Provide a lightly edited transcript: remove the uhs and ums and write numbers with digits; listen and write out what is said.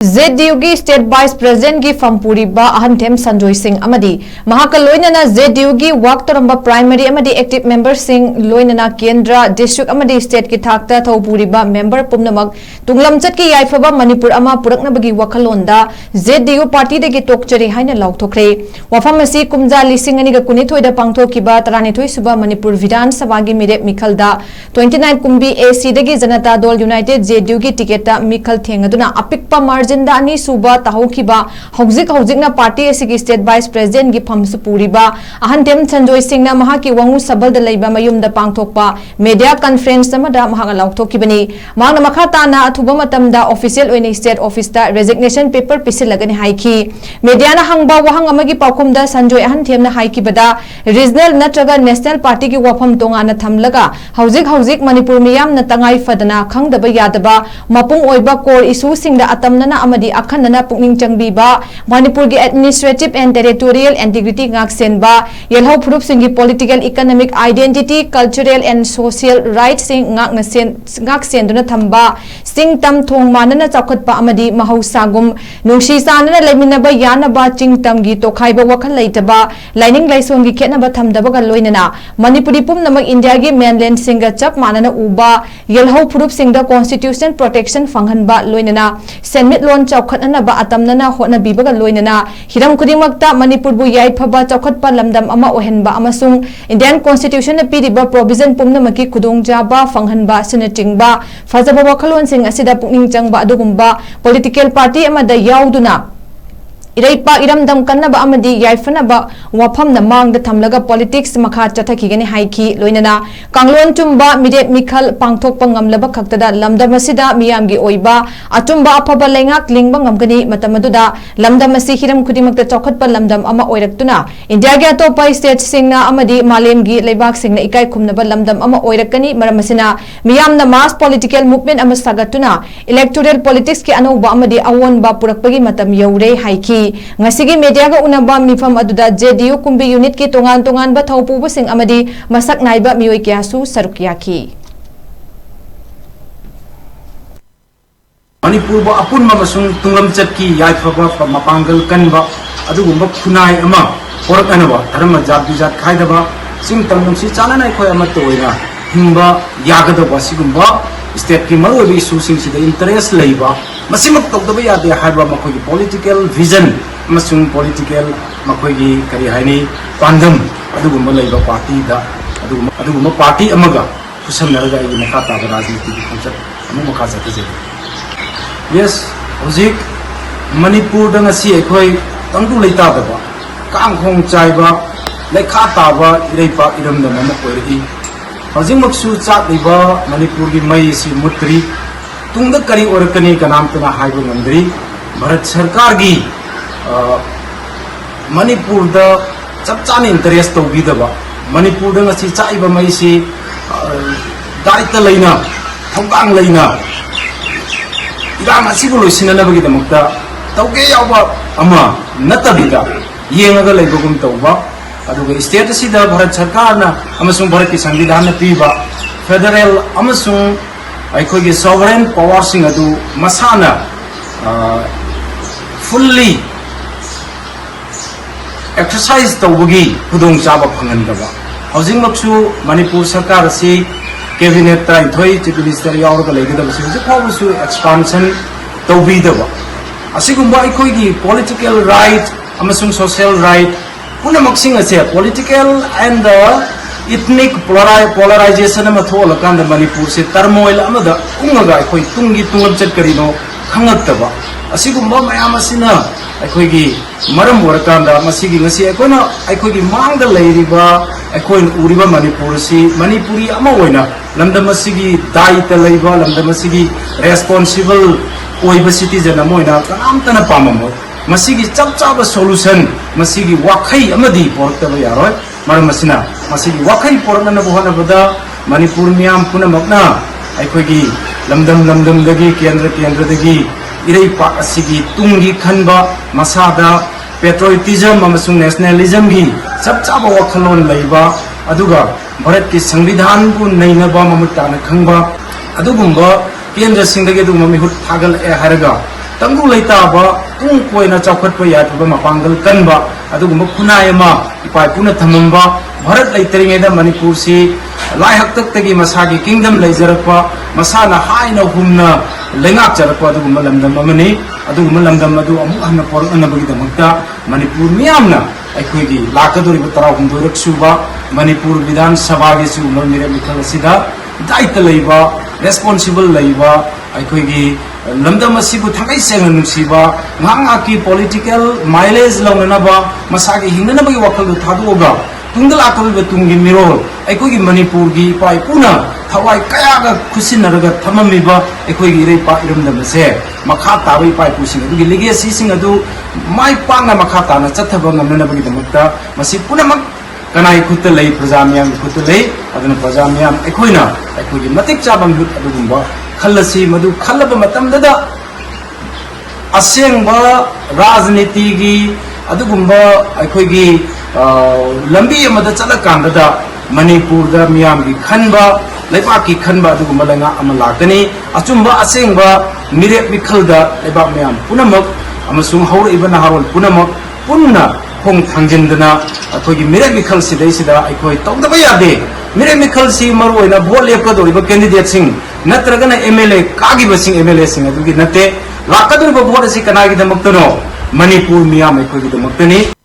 ZDU की state wise president की फम पुरीबा अहंथेम संजोय Singh अमदी महाक्का लोइनाना ZDU की वाक Toramba primary अमदी active member Singh लोइनाना केंद्र डिस्ट्रिक्ट अमदी स्टेट की थाक्ता थौ पुरीबा मेंबर पुमनमक तुंगलमचट की याइफाबा मणिपुर अमा पुरकनबगी वखल्लोंदा ZDU पार्टी दगी तोकचरे हाइना लाउथोखरे वफम असि कुमजा लिसिंग अनिगा कुनिथोइदा पांगथोकिबा 32 सुबा मणिपुर विधान सभा की मिरेप मिखलदा 29 Kunbi AC दगी Janata Dal United ZDU की टिकेट मिखल थेंगदुना अपिकपा मार्जिन अनी सूबा ताहुखिबा हौजिकना पार्टी की स्टेट वाइस प्रेसिडेंट की फम पुरीबा अहंथेम संजोय सिंह महाकी वंगु सबल लेबा मयुमदा पांगथोकपा मीडिया कॉन्फ्रेंस अमदा महागा लाउथोकिबनी मांगना मखा ताना अथुबा मतमदा ऑफिशियल ओइने स्टेट ऑफिस दा रेजिग्नेशन पेपर पिसिलगनी हाइखी मीडियाना हंगबा वहंग अमगी पाउखुमदा संजोय अहंथेमना हाइकिबदा रीजनल नत्रगा नेशनल पार्टी की वफम तोंगाना थमलगा हौजिक मणिपुर मियामना तंगाई फदना खंगदबा यादबा मपुंग ओइबा कोर इशू सिंगदा अतमना अमदी अखंडना पुनिंग चंगबीबा मणिपुर की एडमिनिस्ट्रेटिव एंड टेरिटोरियल इंटीग्रिटी गाक्सेनबा येलहौ फुरुप सिंगी political economic identity cultural and social right सिंग गाक्सेनदुना थंबा सिंग तम थोंग मानना चौखटपा अमदी महौसागुम नुंसी सानना लेमिनबा यानबा चिंग तमगी तोखाइबा वखल लेतबा लाइनिंग लाइसोंगी खेतनबा थमदबगा लोइनना मणिपुरी पुमनमक इंडिया की मेनलैंड सिंग चप मानना उबा येलहौ फुरुप सिंगदा कॉन्स्टिट्यूशन प्रोटेक्शन फंगहनबा लोइनना सेनमिट लोन चौखटनबा अतमनना होटनबीबगा लोइनना हिरम खुदिमक्ता मणिपुरबु याइफाबा चौखटपा लमदम अमा ओहनबा अमसुंग इंडियन कॉन्स्टिट्यूशन पीरिबा प्रोविजन पुमनमकी खुदोंजाबा फंगहनबा सिनचिंगबा फजबा वखलोन सिंग असिदा पुनिंग चंगबा अदुगुंबा पॉलिटिकल पार्टी अमदा याउदुना इरैपा इरमदम कन्नबा अमदी याइफनबा वफमना मांगदा थमलगा पॉलिटिक्स मखा चथखिगनी हाइखी लोइनना कांगलोन चुंबा मिरेप मिखल पांगथोकपा ngamlaba खक्तदा लमदम असिदा मियामगी ओइबा अचुंबा अफबा लेंगाक लिंगबा ngamgani मतमदुदा लमदम असि हिरम खुदिमक्ता चौखटपा लमदम अमा ओइरक्तुना इंडिया गे अतोपा स्टेट सिंगना अमदी मालेमगी लेबाक सिंगना इकाई खुमनबा लमदम अमा ओइरकनी मरमसिना मियामना मास पॉलिटिकल मूवमेंट अमा सागतुना इलेक्टोरल पॉलिटिक्स के अनौबा अमदी अवोनबा पुरकपगी मतम you're हाइखी ngasi media ga unaba mifam aduda ZDU kumbi unit ki tongan ba thaupu sing amadi masak naiba mioi kyasu sarukyaki Manipur ba apun mamasung tunglamchat ki yaifaba mapangal kanba adugumba khunai ama poraknaba dharma jat khaidaba sing tamnungsi chananai khoi ama toina himba yagadaba sigumba state ki marobi issue sing sida interest leiba masimak tokdaba yade haiba makoi political vision amasung political makoi gi kari haini pandam adugumba leiba party da adugumba party amaga susamnaraga yi makha ta rajniti ki concept amu makha jate yes hozik manipur da ngasi ekhoi tangdu leita daba kang khong chaiba lekha taba ireipa iramda mama koiri hozik maksu chat liba manipur gi mai si mutri tungda kari orkani kanam tuna haibu ngandri bharat sarkar gi manipur da chapchan interest to bi daba manipur da ngasi chaiba mai si daita leina thongkang leina irama sibu loisina nabagi damakta tauge yawa ama natabida yengaga leibagum tawba aduga state asida bharat sarkar na amasung bharat ki संविधान na piba federal amasung aikoi gi sovereign power sing adu masana fully exercise tawbagi khudong chaba phangandaba housing maksu manipur sarkar asi cabinet ta thoi chief minister yaurga leigidaba si phawsu expansion tawbidaba asigumba aikoi gi political right amasung social right puna maksing ase political and the ethnic polarization ama thola kanda manipur se turmoil amada ungaga aikoi tungi tunglamchat karino khangaktaba asigumba mayam asina aikoi gi maram orakanda masigi ngasi aikona aikoi gi mangda leiriba aikoi uriba manipur si manipuri ama oina lamdam asigi daita leiba lamdam asigi responsible oiba citizen amoina kanamtana pamamo masigi chapchaba solution masigi wakhai amadi portaba yaroi maram asina masigi wakhai porna bohana bada manipur miyam puna makna aikoi gi lamdam dagi kendra dagi irei pa asigi tungi khanba masada patriotism amasung nationalism gi chapchaba wakhallon leiba aduga bharat ki संविधान bu nainaba mamutana khangba adugumba केंद्र सिंह के mummy हुट थागल ए हरगा tanggu leitaba tung koina chawkhatpa yatba mapangal kanba adugumba khunayama ipai puna thamamba bharat leitringeda manipur si lai haktak tagi masagi kingdom leijarakpa masana haina humna lengak jarakpa adugumba lamdam amani adugumba lamdam adu amuk hanna poraknabagi damakta manipur miyamna aikoigi lakadori batara humdorak suba manipur vidhan sabha gi su umar mire mikhal sida daita leiba responsible leiba aikoigi lamdam asibu thangai sengna nusiba nganga ki political mileage lawnanaba masagi hingnanabagi wakhal thaduga tungdal akabi tungi mirol aikoigi manipur gi pai puna thawai kaya ga khusinaraga thamamiba aikoigi rei pa iramdam se makha tabai pai pusing adu legacy sing adu mai panga makha tana chathaba ngamnanabagi damakta masi punamak kanai khutta lei prajamyam khutta lei aduna prajamyam aikoina aikoigi matik chabam lut adugumba khallasi madu khallaba matamdada asengba rajniti gi adugumba aikoigi lambi amada chalakandada manipur da miyam gi khanba laiba ki khanba adugumba langa amalakani achumba asengba mirek mikhalda laiba miyam punamak amasung haura ibana harol punamak punna khong thangjindana akoigi mirek mikhal sidai sida aikoi tawdaba yade mirek mikhal si maroina vote lepka doriba candidate sing natragana MLA kagi basing MLA sing adugi nate lakaduriba vote si kanagi damaktono manipur miyam aikoi damakani